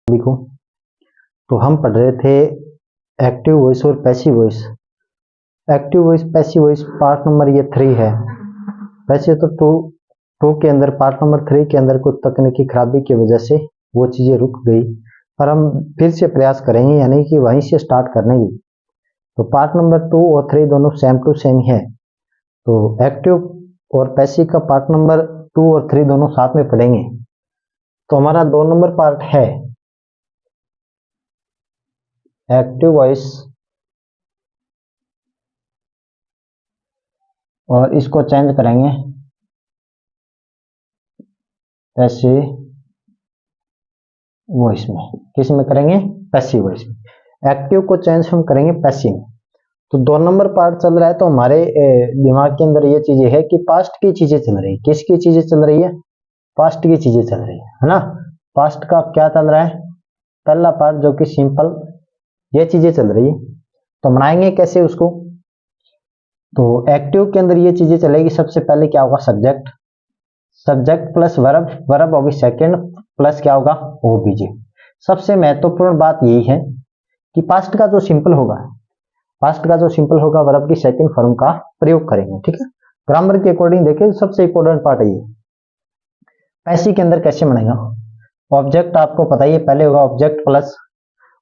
देखो, तो हम पढ़ रहे थे एक्टिव वॉइस और passive voice. Active voice passive voice part number ये 3 है। वैसे तो टू के अंदर पार्ट नंबर 3 के अंदर कुछ तकनीकी खराबी की वजह से वो चीजें रुक गई, पर हम फिर से प्रयास करेंगे, यानी कि वहीं से स्टार्ट करने की। तो पार्ट नंबर 2 और 3 दोनों सेम टू सेम है। तो एक्टिव और पैसिव का पार्ट नंबर 2 और 3 दोनों साथ में पढ़ेंगे। तो हमारा 2 नंबर पार्ट है एक्टिव वॉइस, और इसको चेंज करेंगे पैसिव वॉइस में। किस में करेंगे? पैसिव वॉइस में। एक्टिव को चेंज हम करेंगे पैसिव में। तो 2 नंबर पार्ट चल रहा है, तो हमारे दिमाग के अंदर ये चीजें है कि पास्ट की चीजें चल रही है। किसकी चीजें चल रही है? पास्ट की चीजें चल रही है ना। पास्ट का क्या चल रहा है? पहला पार्ट जो कि सिंपल, ये चीजें चल रही है। तो बनाएंगे कैसे उसको? तो एक्टिव के अंदर ये चीजें चलेगी। सबसे पहले क्या होगा? Subject, subject plus verb, verb होगी सेकंड, प्लस क्या होगा? ओबीजे। सबसे महत्वपूर्ण बात यही है कि पास्ट का जो सिंपल होगा, पास्ट का जो सिंपल होगा वर्ब की सेकंड फॉर्म का प्रयोग करेंगे। ठीक है, ग्रामर के अकॉर्डिंग देखें, सबसे इंपॉर्टेंट पार्ट है ये। पैसिव के अंदर कैसे बनेगा? ऑब्जेक्ट आपको पता ही है, पहले होगा ऑब्जेक्ट प्लस,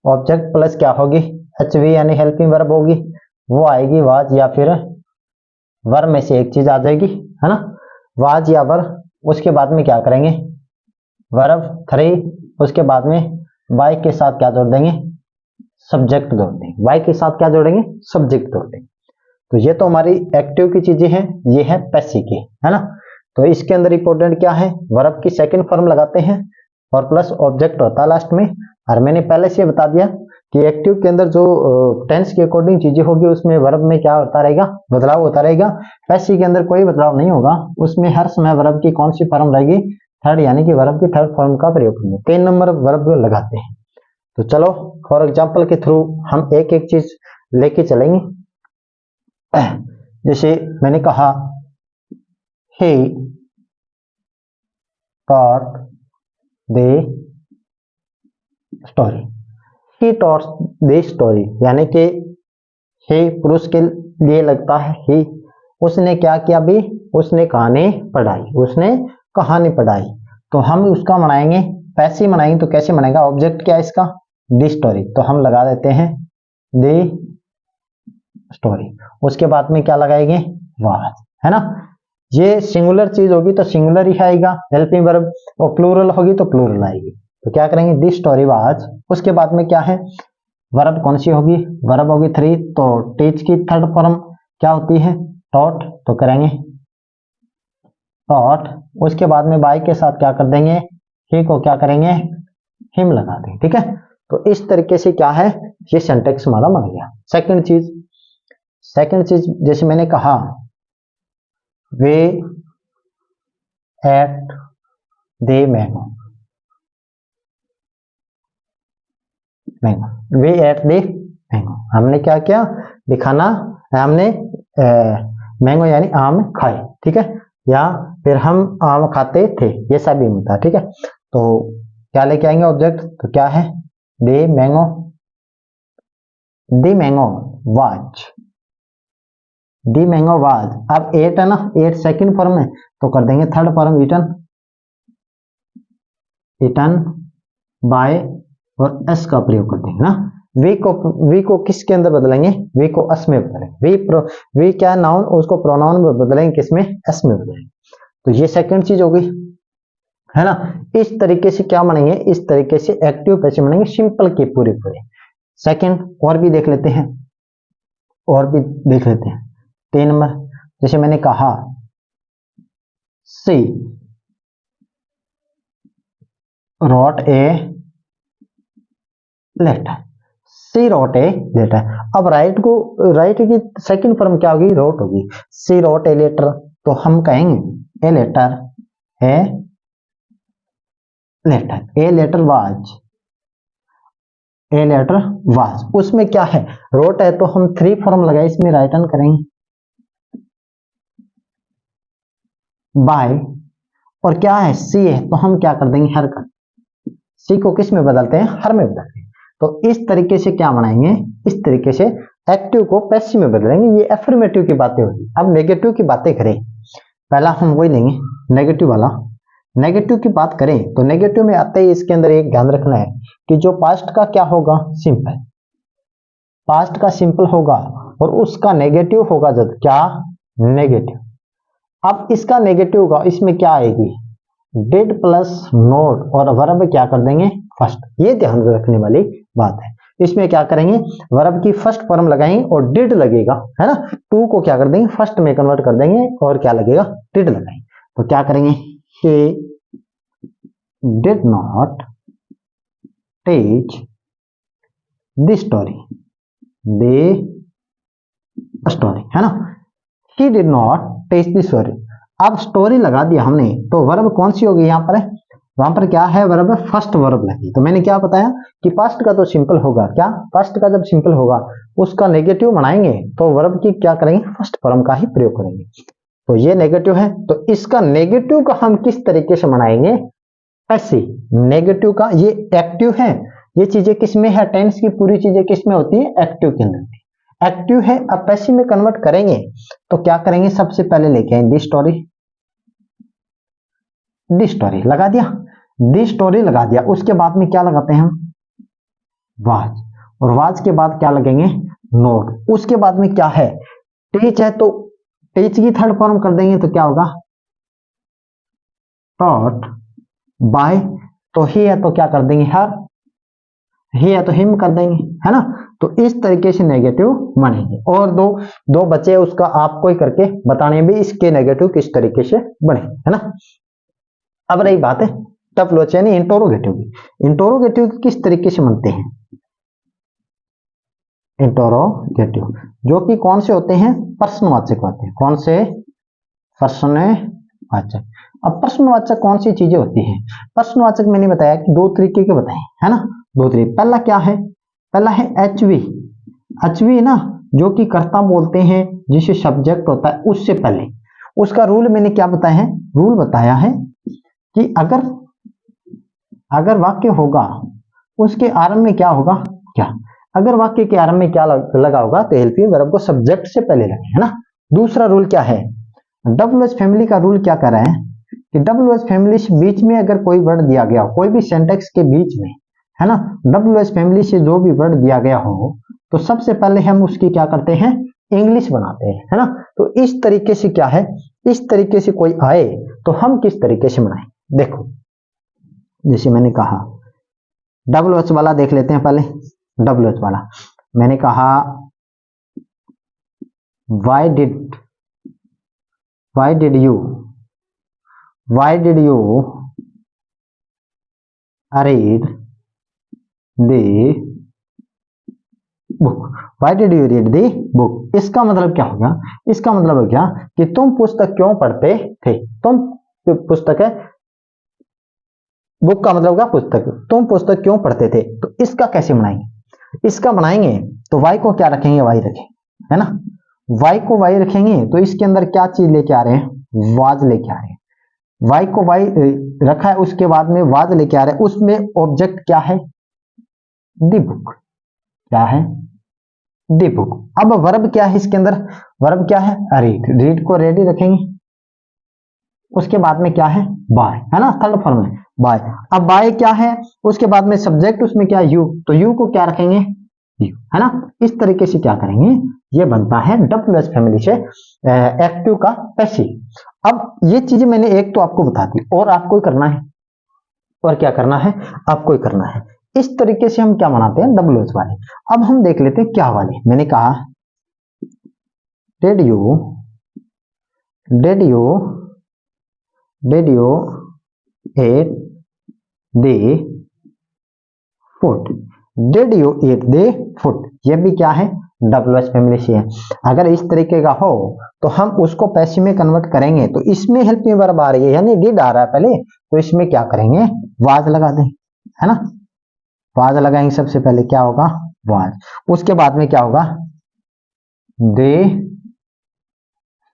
ऑब्जेक्ट प्लस क्या होगी? एचवी यानी हेल्पिंग वर्ब होगी, वो आएगी वाज या फिर वर्ब में से एक चीज आ जाएगी, है ना, वाज या वर्ब। उसके बाद में क्या करेंगे? वर्ब 3, उसके बाद में बाय के साथ क्या जोड़ देंगे? सब्जेक्ट जोड़ देंगे। बाय के साथ क्या जोड़ेंगे? सब्जेक्ट जोड़ देंगे। तो ये तो हमारी एक्टिव की चीजें हैं, ये है पैसिव की, है ना। तो इसके अंदर इंपॉर्टेंट क्या है? वर्ब की सेकंड फॉर्म लगाते हैं और प्लस ऑब्जेक्ट होता है लास्ट में। और मैंने पहले से बता दिया कि एक्टिव के अंदर जो टेंस के अकॉर्डिंग चीजें होगी, उसमें वर्ब में क्या होता रहेगा? बदलाव होता रहेगा। पैसिव के अंदर कोई बदलाव नहीं होगा, उसमें हर समय वर्ब की कौन सी फॉर्म रहेगी? थर्ड, यानी कि वर्ब की थर्ड फॉर्म का प्रयोग करेंगे। 3 नंबर वर्ब लगाते हैं। तो चलो फॉर एग्जाम्पल के थ्रू हम एक एक चीज लेके चलेंगे। जैसे मैंने कहा he taught the story, he taught the story, यानी कि he पुरुष के लिए लगता है he, उसने क्या किया? भी उसने कहानी पढ़ाई, उसने कहानी पढ़ाई। तो हम उसका बनाएंगे पैसिव बनाएंगे। तो कैसे बनेगा? ऑब्जेक्ट क्या है इसका? दी स्टोरी, तो हम लगा देते हैं दी स्टोरी। उसके बाद में क्या लगाएंगे? वाज, है ना। ये सिंगुलर चीज होगी तो सिंगुलर ही आएगा हेल्पिंग वर्ब, और प्लूरल होगी तो प्लूरल आएगी। तो क्या करेंगे? दी स्टोरी वाज। उसके बाद में क्या है? वर्ब कौन सी होगी? वर्ब होगी 3, तो टीच की थर्ड फॉर्म क्या होती है? टॉट, तो करेंगे टॉट। उसके बाद में बाय के साथ क्या कर देंगे? ही को क्या करेंगे? हिम लगा देंगे। ठीक है, तो इस तरीके से क्या है? ये सेंटेक्स हमारा बन गया। सेकंड चीज जैसे मैंने कहा way at they mango, mango, way at they mango. हमने क्या किया? दिखाना, हमने मैंगो यानी आम खाए। ठीक है, या फिर हम आम खाते थे, ये सब भी मिलता है। ठीक है, तो क्या लेके आएंगे ऑब्जेक्ट? तो क्या है? The mango, the mango was, the mango was. अब 8 है ना, 8 सेकंड फॉर्म है, तो कर देंगे third form eaten, eaten by, और एस का प्रयोग कर देंगे ना। वी को किसके अंदर बदलेंगे? वी को एस में बदलेंगे। वी क्या नाउन, उसको प्रोनाउन में बदलेंगे, किसमें? एस में बदलेंगे। तो ये सेकंड चीज हो गई, है ना। इस तरीके से क्या बनेंगे? इस तरीके से एक्टिव पैसिव बनेंगे, सिंपल के पूरे पूरे। सेकंड और भी देख लेते हैं, और भी देख लेते हैं। 3 नंबर, जैसे मैंने कहा she wrote a letter, she wrote a letter. अब राइट की सेकंड फॉर्म क्या होगी? रोट होगी। सी रोट ए लेटर, तो हम कहेंगे a letter, a letter, a letter was, a letter was. उसमें क्या है? रोट है, तो हम 3 फॉर्म लगाए, इसमें राइट एन करेंगे बाय, और क्या है? सी है, तो हम क्या कर देंगे? हरकत, सी को किस में बदलते हैं, हर में बदलते हैं। तो इस तरीके से क्या बनाएंगे, इस तरीके से एक्टिव को पैसिव में बदलेंगे। ये एफर्मेटिव की बातें होगी। अब नेगेटिव की बातें करें, पहला हम वही लेंगे नेगेटिव वाला। नेगेटिव की बात करें तो नेगेटिव में आते ही इसके अंदर एक ध्यान रखना है कि जो पास्ट का क्या होगा, सिंपल, पास्ट का सिंपल होगा और उसका नेगेटिव होगा जब क्या, नेगेटिव। अब इसका नेगेटिव होगा, इसमें क्या आएगी, डिड प्लस नोट और वर्ब क्या कर देंगे, फर्स्ट। ये ध्यान रखने वाली बात है। इसमें क्या करेंगे, वर्ब की फर्स्ट फॉर्म लगाएंगे और डिड लगेगा, है ना। टू को क्या कर देंगे, फर्स्ट में कन्वर्ट कर देंगे और क्या लगेगा, डिड लगाएंगे। तो क्या करेंगे, he did not teach the story, है ना। he did not teach the story। अब स्टोरी लगा दिया हमने तो वर्ब कौन सी होगी यहाँ पर, वहां पर क्या है, वर्ब फर्स्ट वर्ब लगी। तो मैंने क्या बताया कि पास्ट का तो सिंपल होगा, क्या पास्ट का जब सिंपल होगा उसका नेगेटिव बनाएंगे तो वर्ब की क्या करेंगे, फर्स्ट फॉर्म का ही प्रयोग करेंगे। तो ये नेगेटिव है, तो इसका नेगेटिव का हम किस तरीके से बनाएंगे, ऐसे। नेगेटिव का ये एक्टिव है, ये चीजें किसमें है, टेंस की पूरी चीजें किसमें होती है, एक्टिव के अंदर। एक्टिव है, अब पैसिव में कन्वर्ट करेंगे तो क्या करेंगे, सबसे पहले लेके आएंगे दी स्टोरी, दी स्टोरी लगा दिया, दी स्टोरी लगा दिया। उसके बाद में क्या लगाते हैं हम, वाज, और वाज के बाद क्या लगेंगे, नोट। उसके बाद में क्या है, टीच है तो टीच की थर्ड फॉर्म कर देंगे तो क्या होगा, टॉट। बाय तो ही है तो क्या कर देंगे, हर। ही है तो हिम कर देंगे, है ना। तो इस तरीके से नेगेटिव बनेंगे। और दो बचे उसका आपको ही करके बताने भी इसके नेगेटिव किस तरीके से बने, है ना। अब रही बात है टफ लोच यानी इंटरोगेटिव की। इंटरोगेटिव किस तरीके से बनते हैं, इंटरोगेटिव जो कि कौन से होते हैं, प्रश्नवाचक होते हैं। कौन से, प्रश्नवाचक। अब प्रश्नवाचक कौन सी चीजें होती हैं, प्रश्नवाचक मैंने बताया कि दो तरीके के बताए, है ना, दो तरीके। पहला क्या है, पहला है एचवी, एचवी ना, जो कि कर्ता बोलते हैं जिसे सब्जेक्ट होता है उससे पहले। उसका रूल मैंने क्या बताया है, रूल बताया है कि अगर वाक्य होगा उसके आरंभ में क्या होगा, क्या, अगर वाक्य के आरंभ में क्या लगा होगा तो हेल्पिंग वर्ब को सब्जेक्ट से पहले लगे, है ना। दूसरा रूल क्या है, डब्ल्यूएच फैमिली का रूल क्या कर रहा है कि डब्ल्यूएच फैमिली से बीच में अगर कोई वर्ड दिया गया हो, कोई भी सेंटेक्स के बीच में, है ना, डब्ल्यूएच फैमिली से जो भी वर्ड दिया गया हो तो सबसे पहले हम उसकी क्या करते हैं, इंग्लिश बनाते हैं, है ना। तो इस तरीके से क्या है, इस तरीके से कोई आए तो हम किस तरीके से बनाएं, देखो जैसे मैंने कहा डब्ल्यूएच वाला देख लेते हैं पहले। डब्ल्यूएच वाला मैंने कहा why did you read the book, why did you read the book। इसका मतलब क्या होगा, इसका मतलब है क्या कि तुम पुस्तक क्यों पढ़ते थे। तुम पुस्तक है, बुक का मतलब क्या, पुस्तक, तुम पुस्तक क्यों पढ़ते थे। तो इसका कैसे बनाएंगे, इसका बनाएंगे तो वाई को क्या रखेंगे, वाई रखेंगे, है ना। वाई को वाई रखेंगे तो इसके अंदर क्या चीज लेके आ रहे हैं, वाज लेके आ रहे हैं। वाई को वाई रखा है, उसके बाद में वाज लेके आ रहे हैं, उसमें ऑब्जेक्ट क्या है, दी बुक, क्या है, दी बुक। अब वर्ब क्या है इसके अंदर, वर्ब क्या है, रीड, रीड को रेडी रखेंगे। उसके बाद में क्या है, बाय, है ना, थर्ड फॉर्म है बाय। अब बाय क्या है, उसके बाद में सब्जेक्ट उसमें क्या है, यू, तो यू को क्या रखेंगे, यू, है ना। इस तरीके से क्या करेंगे, ये बनता है डब्ल्यूएच फैमिली से एक्टिव का पैसिव। अब ये चीजें मैंने एक तो आपको बता दी और आपको ही करना है, और क्या करना है, आपको ही करना है। इस तरीके से हम क्या बनाते हैं, डब्ल्यूएच वाले। अब हम देख लेते हैं क्या वाले। मैंने कहा did you eat the food, did you eat the food, ये भी क्या है, डब्ल्यूएच फैमिली से है। अगर इस तरीके का हो तो हम उसको पैसिव में कन्वर्ट करेंगे तो इसमें हेल्पिंग वर्ब आ रही है यानी डिड आ रहा है पहले, तो इसमें क्या करेंगे, वाज लगा दें, है ना। वाज लगाएंगे सबसे पहले, क्या होगा, वाज। उसके बाद में क्या होगा, दे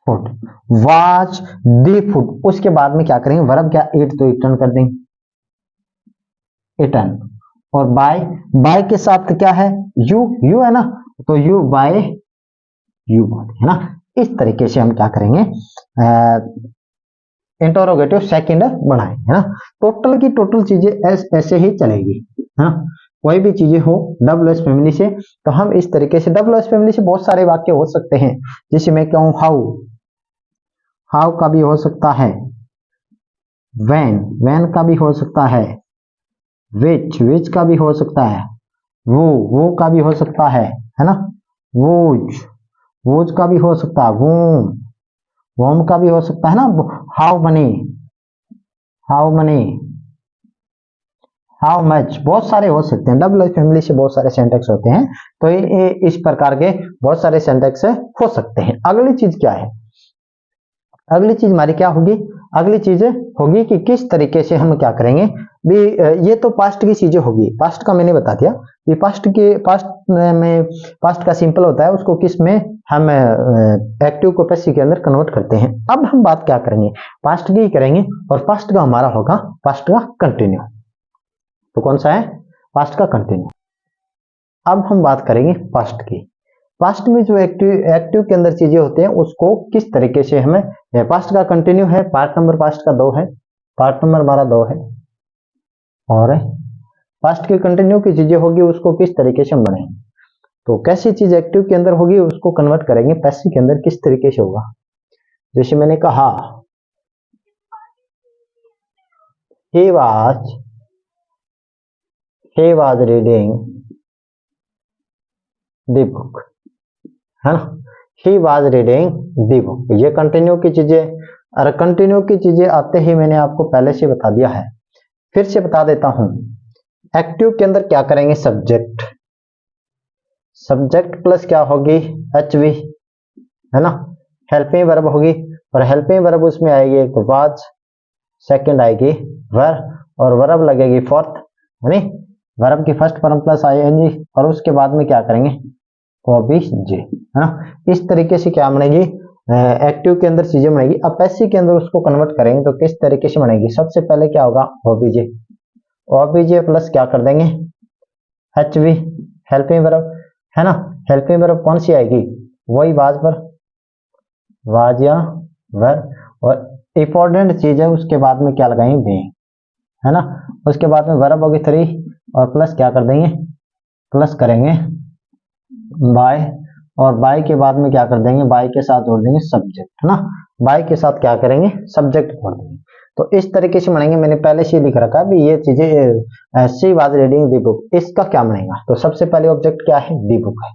फूड, वाच दी फूड। उसके बाद में क्या करेंगे, वर्ब क्या, एट तो रिटर्न कर देंगे, eaten, और बाय के साथ क्या है, यू है ना, तो यू बाय यू है ना। इस तरीके से हम क्या करेंगे, इंटरोगेटिव सेकंड बनाएंगे, है ना। टोटल की टोटल चीजें ऐसे ही चलेगी, है ना। कोई भी चीजें हो डब्ल्यू एस फैमिली से, तो हम इस तरीके से डब्ल्यू एस फैमिली से बहुत सारे वाक्य हो सकते हैं। जैसे मैं कहूं हाउ का भी हो सकता है, व्हेन का भी हो सकता है, विच का भी हो सकता है, वो का भी हो सकता है ना, वोज का भी हो सकता है, वोम का भी हो सकता है ना। हाउ मनी हाउ मच, बहुत सारे हो सकते हैं। डब्ल्यू फैमिली से बहुत सारे सेंटेक्स होते हैं, तो ये इस प्रकार के बहुत सारे सेंटेक्स हो सकते हैं। अगली चीज क्या है, अगली चीज हमारी क्या होगी, अगली चीज होगी कि किस तरीके से हम क्या करेंगे भी। ये तो पास्ट की चीजें होगी, पास्ट का मैंने बता दिया कि पास्ट का सिंपल होता है, उसको किस में हम एक्टिव को पैसिव के अंदर कन्वर्ट करते हैं। अब हम बात क्या करेंगे, पास्ट की करेंगे, और पास्ट का हमारा होगा पास्ट का कंटिन्यू। तो कौन सा है, पास्ट का कंटिन्यू। अब हम बात करेंगे पास्ट की। पास्ट में जो एक्टिव के अंदर चीजें होती हैं उसको किस तरीके से हमें, पास्ट का कंटिन्यू है, पार्ट नंबर पास्ट का 2 है, पार्ट नंबर हमारा 2 है, और पास्ट के कंटिन्यू की चीजें होगी उसको किस तरीके से हम बनाएंगे। तो कैसी चीज एक्टिव के अंदर होगी उसको कन्वर्ट करेंगे पैसिव के अंदर, किस तरीके से होगा। जैसे मैंने कहा he was reading the book, है ना। he was reading the book, ये कंटिन्यू की चीजें, और कंटिन्यू की चीजें आते ही मैंने आपको पहले से बता दिया है, फिर से बता देता हूं। एक्टिव के अंदर क्या करेंगे, सब्जेक्ट प्लस क्या होगी, एचवी, है ना। हेल्पिंग वर्ब होगी, और हेल्पिंग वर्ब उसमें आएगी एक वाज, सेकंड आएगी वर, और वर्ब लगेगी फोर्थ, है नी। वर्ब की फर्स्ट फॉर्म प्लस आईएनजी, और उसके बाद में क्या करेंगे, ओबीजे, है ना। इस तरीके से क्या बनेगी, एक्टिव के अंदर चीजें बनेगी। अब पैसिव के अंदर उसको कन्वर्ट करेंगे तो किस तरीके से बनेगी, सबसे पहले क्या होगा, ओबीजे प्लस क्या कर देंगे, एचवी, हेल्पिंग वर्ब, है ना। हेल्पिंग वर्ब कौन सी आएगी, वही वाज पर, वाज या वर, और इंपॉर्टेंट चीज है उसके बाद में क्या लगाएंगे, बीइंग, है ना। उसके बाद में वर्ब होगी 3, और प्लस क्या कर देंगे, प्लस करेंगे बाय, और बाय के बाद में क्या कर देंगे, बाय के साथ जोड़ देंगे सब्जेक्ट, है ना। बाय के साथ क्या करेंगे, सब्जेक्ट जोड़ देंगे। तो इस तरीके से बनेंगे, मैंने पहले से लिख रखा है भी ये चीजें। She was reading the book, इसका क्या बनेगा, तो सबसे पहले ऑब्जेक्ट क्या है, द बुक है।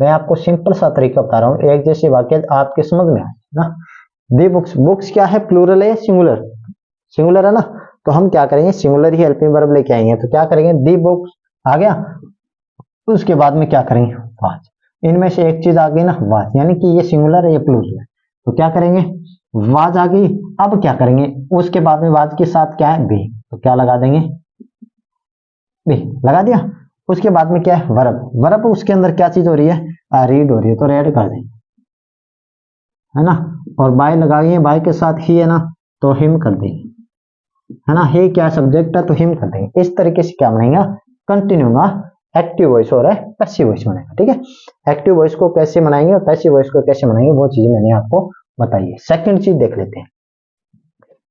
मैं आपको सिंपल सा तरीका बता रहा हूँ, एक जैसे वाक्य आपके समझ में आए ना। दी बुक्स क्या है, प्लूरल है, सिंगुलर है ना। तो हम क्या करेंगे, सिंगुलर ही हेल्पिंग वर्ब लेके आएंगे, तो क्या करेंगे, दी बुक्स आ गया, उसके बाद में क्या करेंगे, वाज, इनमें से एक चीज आ गई ना, वाज, यानी कि ये सिंगुलर है ये प्लूरल है, तो क्या करेंगे, वाज आ गई। अब क्या करेंगे, उसके बाद में वाज के साथ क्या है, बी, तो क्या लगा देंगे, बी लगा दिया। उसके बाद में क्या है, वर्ब उसके अंदर क्या चीज हो रही है, रीड हो रही है, तो रेड कर देंगे, है ना। और बाय लगाइए, बाय के साथ ही है ना, तो हिम कर देंगे, है ना। ही क्या सब्जेक्ट है, तो हिम कर देंगे। इस तरीके से क्या बनेगा, कंटिन्यू का एक्टिव वॉइस हो रहा है, पैसिव वॉइस बनेगा, ठीक है। एक्टिव वॉइस को कैसे बनाएंगे और पैसिव वॉइस को कैसे बनाएंगे, वो चीज मैंने आपको बताई है। सेकंड चीज देख लेते हैं।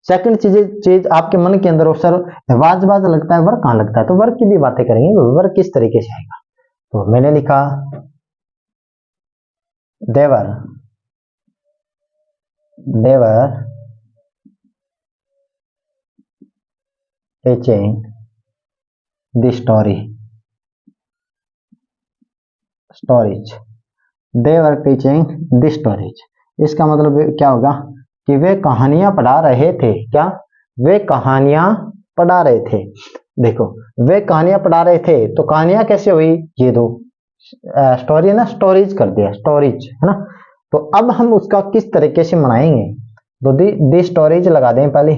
सेकंड चीज आपके मन के अंदर, सर वाज लगता है, वर्क कहां लगता है, तो वर्क की भी बातें करेंगे, वर्क किस तरीके से आएगा। तो मैंने लिखा they were teaching the stories, they were teaching the stories. इसका मतलब क्या होगा कि वे कहानियां पढ़ा रहे थे, क्या, वे कहानियां पढ़ा रहे थे। देखो, वे कहानियां पढ़ा रहे थे, तो कहानियां कैसे हुई, ये दो स्टोरी है ना, स्टोरीज कर दिया, स्टोरीज, है ना। तो अब हम उसका किस तरीके से मनाएंगे, तो दी स्टोरीज लगा दें पहले,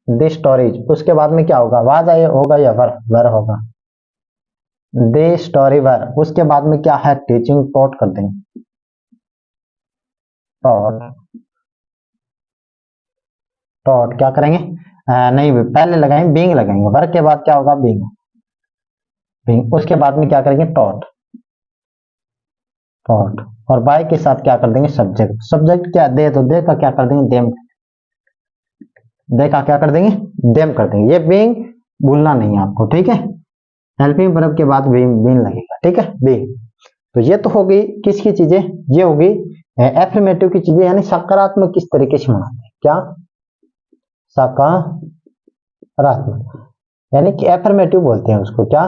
दी स्टोरीज, उसके बाद में क्या होगा, वाज आए होगा या वर होगा, दे स्टोरी वर, उसके बाद में क्या है, टीचिंग कोट कर देंगे, और टॉट क्या करेंगे, नहीं पहले लगाएंगे बीइंग लगाएंगे, वर्क के बाद क्या होगा बीइंग, बीइंग उसके बाद में क्या करेंगे टॉट, टॉट और बाय के साथ क्या कर देंगे सब्जेक्ट, सब्जेक्ट क्या दे तो दे का क्या कर देंगे देम, दे का क्या कर देंगे देम कर देंगे, ये बीइंग भूलना नहीं है आपको, ठीक है। हेल्पिंग वर्ब के बाद बीइंग लगेगा, ठीक है बीइंग। तो ये तो हो गई किसकी चीजें, ये होगी एफर्मेटिव की चीजें, यानी सकारात्मक किस तरीके से मनाते हैं, क्या सकारात्मक, यानी कि एफर्मेटिव बोलते हैं उसको, क्या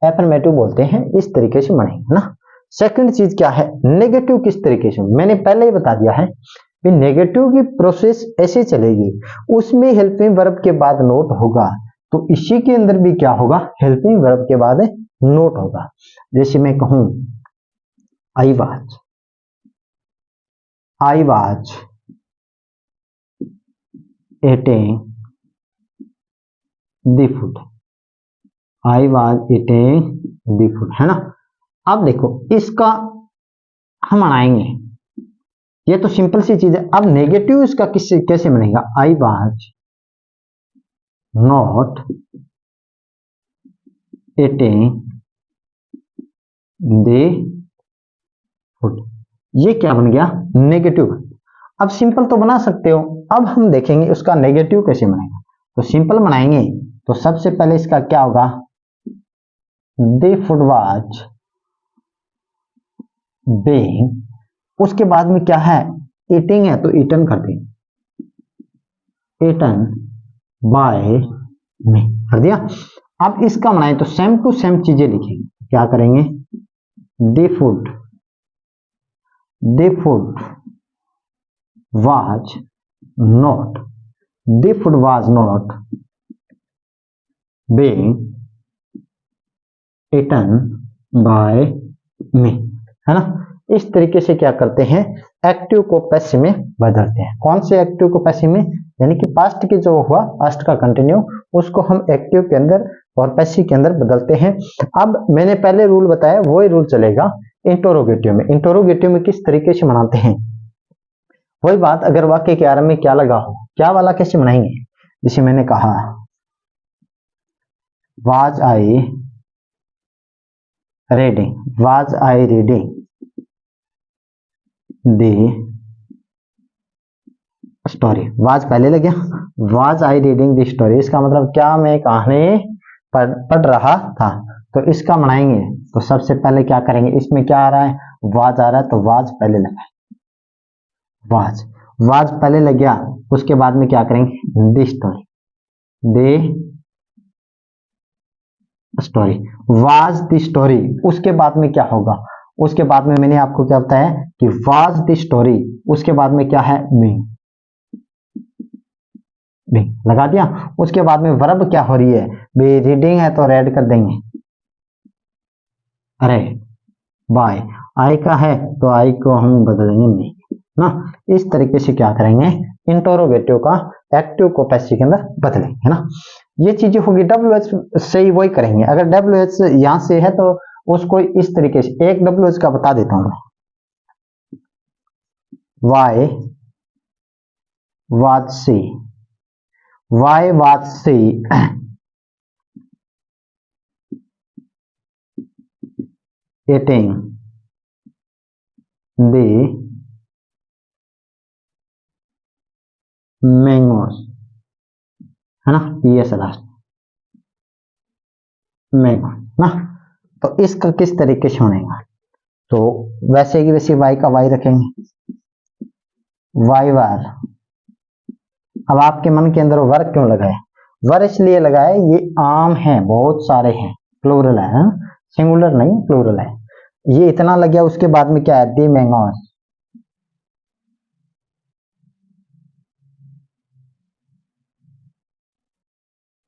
एफर्मेटिव बोलते हैं, इस तरीके से मनाएंगे ना। सेकंड चीज क्या है नेगेटिव किस तरीके से, मैंने पहले ही बता दिया है कि नेगेटिव की प्रोसेस ऐसे चलेगी, उसमें हेल्पिंग वर्ब के बाद नोट होगा, तो इसी के अंदर भी क्या होगा हेल्पिंग वर्ब के बाद नोट होगा। जैसे मैं कहूं I was eating the food, I was eating the food, है ना। अब देखो इसका हम बनाएंगे, ये तो सिंपल सी चीज है। अब नेगेटिव इसका किससे कैसे बनेगा, I was not eating the food, ये क्या बन गया नेगेटिव। अब सिंपल तो बना सकते हो, अब हम देखेंगे उसका नेगेटिव कैसे बनेगा। तो सिंपल बनाएंगे तो सबसे पहले इसका क्या होगा, द फूड वाज बीइंग, उसके बाद में क्या है ईटिंग है तो ईटन कर देंगे, ईटन बाय मी कर दिया। अब इसका बनाए तो सेम टू सेम चीजें लिखेंगे, क्या करेंगे the food was not, the food was not being eaten by me, है ना। इस तरीके से क्या करते हैं एक्टिव को पैसिव में बदलते हैं। कौन से एक्टिव को पैसिव में, यानी कि पास्ट के जो हुआ पास्ट का कंटिन्यू उसको हम एक्टिव के अंदर और पैसिव के अंदर बदलते हैं। अब मैंने पहले रूल बताया वही रूल चलेगा इंटरोगेटिव में। इंटरोगेटिव में किस तरीके से मनाते हैं वही बात, अगर वाक्य के आरंभ में क्या लगा हो क्या वाला कैसे बनाएंगे। जैसे मैंने कहा was I reading the story, was पहले लग गया, was I reading the story, इसका मतलब क्या मैं कहानी पढ़ रहा था। तो इसका बनाएंगे तो सबसे पहले क्या करेंगे, इसमें क्या आ रहा है वाज आ रहा है तो वाज पहले लगा, वाज पहले लग गया, उसके बाद में क्या करेंगे दी स्टोरी वाज दी स्टोरी, उसके बाद में क्या होगा, उसके बाद में मैंने आपको क्या बताया कि वाज दी स्टोरी, उसके बाद में क्या है बीइंग लगा दिया। उसके बाद में वर्ब क्या हो रही है बी रीडिंग है तो रेड कर देंगे, अरे बाय, आई का है तो आई को हम बदलेंगे नहीं ना। इस तरीके से क्या करेंगे इंटरोगेटिव का एक्टिव को पैसिव के अंदर बदलेंगे, है ना। ये चीजें होगी WH से ही वही करेंगे। अगर WH यहां से है तो उसको इस तरीके से एक WH का बता देता हूं, why was she eating the mangoes, है ना, PS लास्ट मैंगो ना। तो इसका किस तरीके से होनेगा, तो वैसे की वैसे वाई का वाई रखेंगे, वाई वार। अब आपके मन के अंदर वर्ग क्यों लगाए, वर्ग इसलिए लगाए ये आम है बहुत सारे हैं, प्लूरल है, सिंगुलर नहीं प्लूरल है, ये इतना लग गया। उसके बाद में क्या है दी मैंगोस,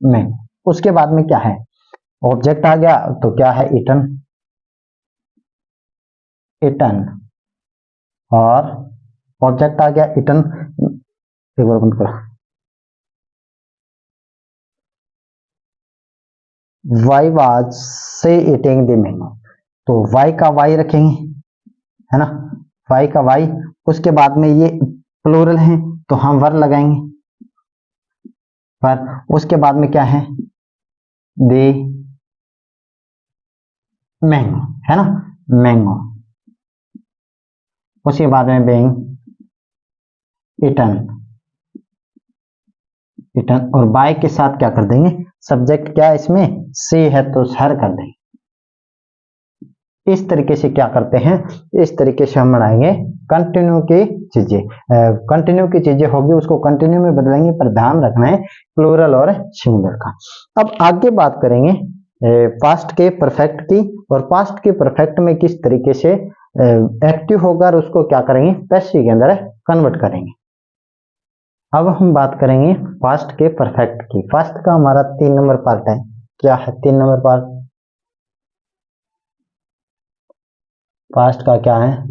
में उसके बाद में क्या है ऑब्जेक्ट आ गया तो क्या है इटन, और ऑब्जेक्ट आ गया इटन, एक बार बंद करो, वाई वाज से ईटिंग द मैंगो, तो वाई का वाई रखेंगे, है ना, वाई का वाई, उसके बाद में ये प्लूरल है तो हम वर लगाएंगे वर। उसके बाद में क्या है, दे मैंगो, है ना, मैंगो। उसके बाद में बेइंग इटन, इटन। और बाय के साथ क्या कर देंगे, सब्जेक्ट क्या है इसमें, सी है तो सर कर देंगे। इस तरीके से क्या करते हैं, इस तरीके से हम बनाएंगे कंटिन्यू की चीजें। कंटिन्यू की चीजें होगी उसको कंटिन्यू में बदलेंगे, पर ध्यान रखना है प्लूरल और सिंगुलर का। अब आगे बात करेंगे पास्ट के परफेक्ट की, और पास्ट के परफेक्ट में किस तरीके से एक्टिव होगा और उसको क्या करेंगे, पैसिव के अंदर कन्वर्ट करेंगे। अब हम बात करेंगे पास्ट के परफेक्ट की। पास्ट का हमारा 3 नंबर पार्ट है, क्या है 3 नंबर पार्ट, पास्ट का क्या है,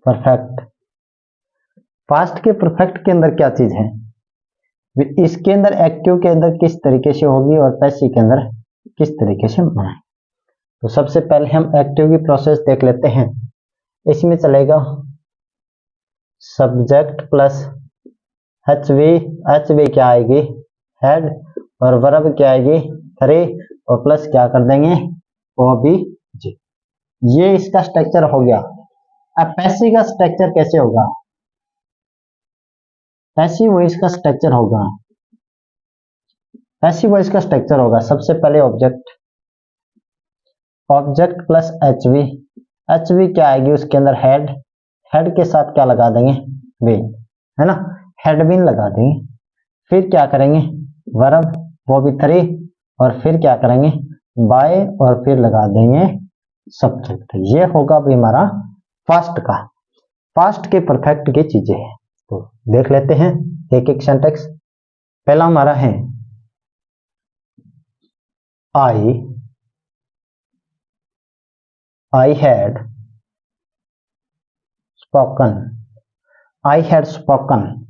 परफेक्ट। पास्ट के परफेक्ट के अंदर क्या चीज है, इसके अंदर एक्टिव के अंदर किस तरीके से होगी और पैसिव के अंदर किस तरीके से बनाए। तो सबसे पहले हम एक्टिव की प्रोसेस देख लेते हैं। इसमें चलेगा सब्जेक्ट प्लस एच वी क्या आएगी, हेड, और वर्ब क्या आएगी थ्री, और प्लस क्या कर देंगे ओ बी जी। ये इसका स्ट्रक्चर हो गया। अब पैसिव का स्ट्रक्चर कैसे होगा, पैसिव वॉइस का स्ट्रक्चर होगा, पैसिव वॉइस का स्ट्रक्चर होगा सबसे पहले object, object plus HV, HV क्या आएगी उसके अंदर हेड, हेड के साथ क्या लगा देंगे बीन, है ना, हेड बीन लगा देंगे। फिर क्या करेंगे वर्ब, वो भी थ्री, और फिर क्या करेंगे बाय, और फिर लगा देंगे सब्जेक्ट। ये होगा भी हमारा पास्ट का, पास्ट के परफेक्ट की चीजें हैं। तो देख लेते हैं एक एक सेंटेंस। पहला हमारा है I had spoken, I had spoken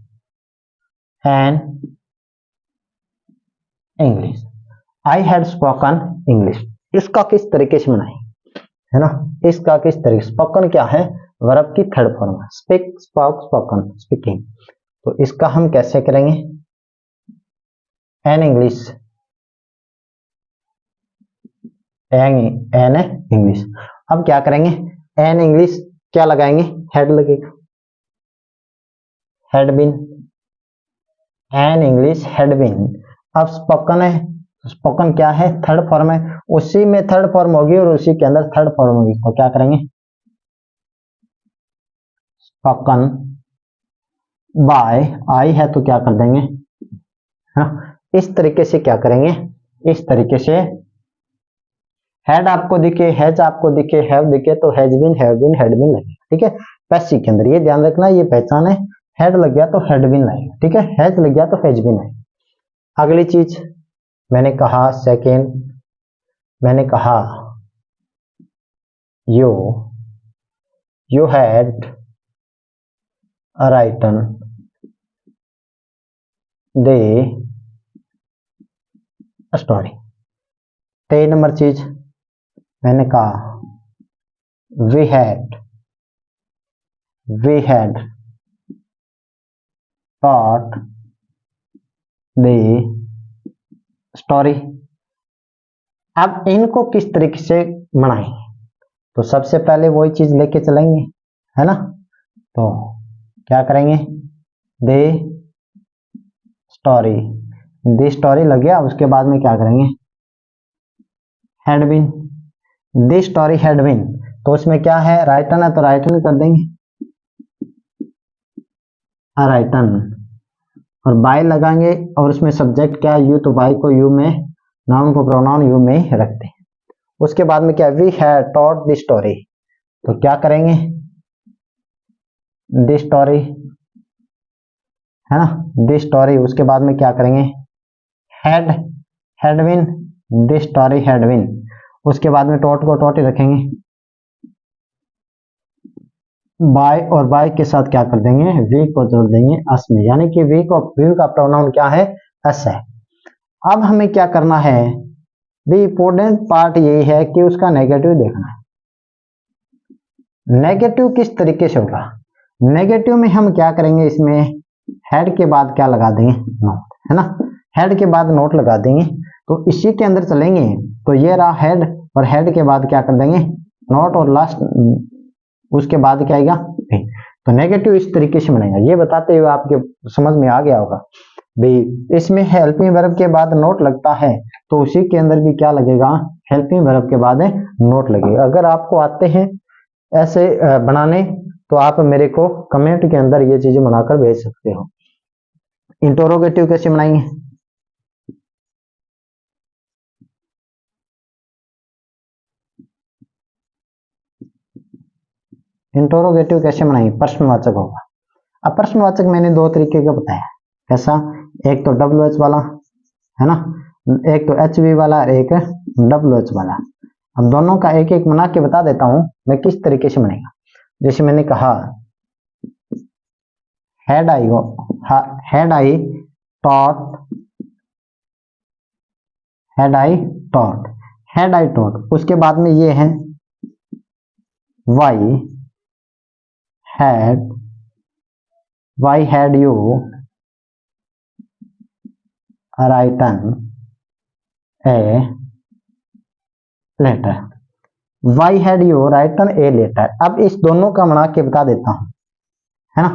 an English, I had spoken English। इसका किस तरीके से बनाएं, है ना, इसका किस तरीके, स्पोकन क्या है, वर्ब की थर्ड फॉर्म है, स्पीक, स्पोक, स्पोकन, स्पीकिंग। तो इसका हम कैसे करेंगे, एन इंग्लिश, एन इंग्लिश। अब क्या करेंगे, एन इंग्लिश क्या लगाएंगे, हेड लगेगा, had been, an English had been. अब स्पोकन है, स्पोकन क्या है थर्ड फॉर्म है, उसी में थर्ड फॉर्म होगी और उसी के अंदर थर्ड फॉर्म होगी। तो क्या करेंगे स्पोकन बाय, आई है तो क्या कर देंगे, है ना। इस तरीके से क्या करेंगे, इस तरीके से हेड आपको दिखे, हैज आपको दिखे, हैव दिखे तो has been, have been, had been लगे, ठीक है। पैसिव के अंदर ये ध्यान रखना, ये पहचान है, हेड लग गया तो हेड बीन लगेगा, ठीक है, हैज लग गया तो हैज बीन आएगा। अगली चीज मैंने कहा, सेकेंड मैंने कहा you had written the story. 3 नंबर चीज मैंने कहा we had thought the story. अब इनको किस तरीके से बनाएंगे, तो सबसे पहले वही चीज लेके चलेंगे, है ना। तो क्या करेंगे, दे स्टोरी, दे स्टोरी लग गया। उसके बाद में क्या करेंगे had been, the story had been. तो उसमें क्या है राइटन है तो राइटन कर देंगे, राइटन, और बाय लगाएंगे, और उसमें सब्जेक्ट क्या है यू, तो बाय को यू में, नाउन को प्रोनाउन यू में ही रखते हैं। उसके बाद में क्या, we had taught the story, तो क्या करेंगे द स्टोरी, है ना, द स्टोरी। उसके बाद में क्या करेंगे had been, the story had been. उसके बाद में टॉट को टॉट ही रखेंगे, बाय, और बाय के साथ क्या कर देंगे वी को जोड़ देंगे अस में, यानी कि वी का प्रोनाउन क्या है अस है। अब हमें क्या करना है, द इम्पोर्टेंट पार्ट यही है कि उसका नेगेटिव देखना है, नेगेटिव किस तरीके से होगा? नेगेटिव में हम क्या करेंगे, इसमें हेड के बाद क्या लगा देंगे, नोट, है ना, हेड के बाद नोट लगा देंगे। तो इसी के अंदर चलेंगे तो ये रहा हेड, और हेड के बाद क्या कर देंगे, नोट, और लास्ट उसके बाद क्या आएगा, तो नेगेटिव इस तरीके से बनेगा। ये बताते हुए आपके समझ में आ गया होगा भाई, इसमें हेल्पिंग वर्ब के बाद नोट लगता है तो उसी के अंदर भी क्या लगेगा, हेल्पिंग वर्ब के बाद नोट लगेगा। अगर आपको आते हैं ऐसे बनाने तो आप मेरे को कमेंट के अंदर ये चीजें बनाकर भेज सकते हो। इंटरोगेटिव कैसे बनाएंगे, इंटरोगेटिव कैसे बनाएंगे, प्रश्नवाचक होगा। अब प्रश्नवाचक मैंने दो तरीके का बताया, कैसा, एक तो WH वाला, है ना, एक तो HV वाला और एक WH वाला। अब दोनों का एक एक बना के बता देता हूं मैं किस तरीके से बनेगा। जैसे मैंने कहा had I taught, had I taught, had I taught, उसके बाद में ये है why had you written a letter, why had you written a letter. अब इस दोनों का बना के बता देता हूं, है ना,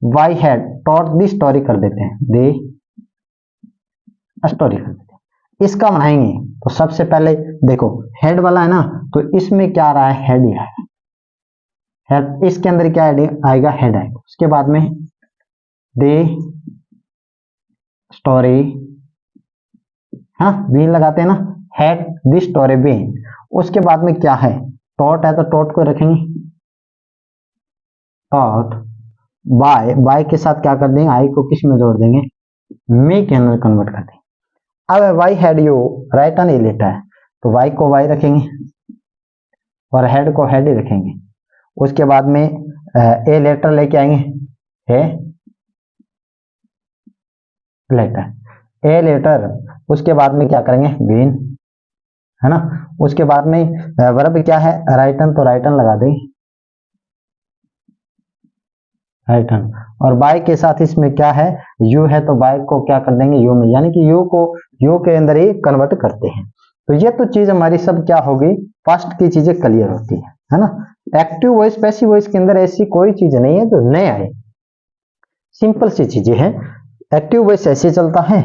why had taught the story कर देते हैं, दी स्टोरी कर देते हैं। इसका बनाएंगे तो सबसे पहले देखो हेड वाला है ना, तो इसमें क्या आ रहा है, हेड ही है, हेड, इसके अंदर क्या आएगा, हेड आएगा। उसके बाद में दी स्टोरी, हाँ बीन लगाते हैं ना, हैड दी स्टोरी बीन। उसके बाद में क्या है, टॉट है तो टॉट को रखेंगे, टॉट बाय के साथ क्या कर देंगे, आई को किस में जोड़ देंगे, मे के अंदर कन्वर्ट कर देंगे। अब why had you written a letter है तो वाई को वाई रखेंगे और हेड को हेड ही रखेंगे। उसके बाद में ए लेटर लेके आएंगे, ए लेटर। उसके बाद में क्या करेंगे, बीन, है ना। उसके बाद में वर्ब क्या है, राइटन, तो राइटन लगा देंगे, राइटन। और बाय के साथ इसमें क्या है, यू है तो बाय को क्या कर देंगे, यू में, यानी कि यू को यू के अंदर ही कन्वर्ट करते हैं। तो ये तो चीज हमारी सब क्या होगी, पास्ट की चीजें क्लियर होती है ना। एक्टिव वॉइस पैसिव वॉइस के अंदर ऐसी कोई चीज नहीं है जो नए आए, सिंपल सी चीजें हैं। एक्टिव वॉइस ऐसे चलता है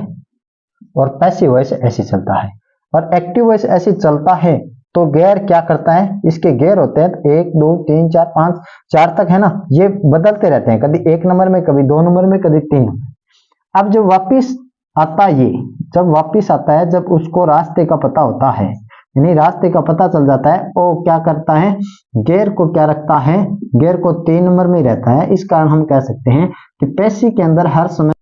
और पैसिव वॉइस ऐसे चलता है। और एक्टिव वॉइस ऐसे चलता है तो गैर क्या करता है, इसके गैर होते हैं 1 2 3 4 5 4 तक, है ना, ये बदलते रहते हैं, कभी 1 नंबर में, कभी 2 नंबर में, कभी 3 नंबर। अब जब वापिस आता, ये जब वापिस आता है, जब उसको रास्ते का पता होता है, यानी रास्ते का पता चल जाता है, वो क्या करता है, गैर को क्या रखता है, गैर को 3 नंबर में रहता है। इस कारण हम कह सकते हैं कि पैसिव के अंदर हर समय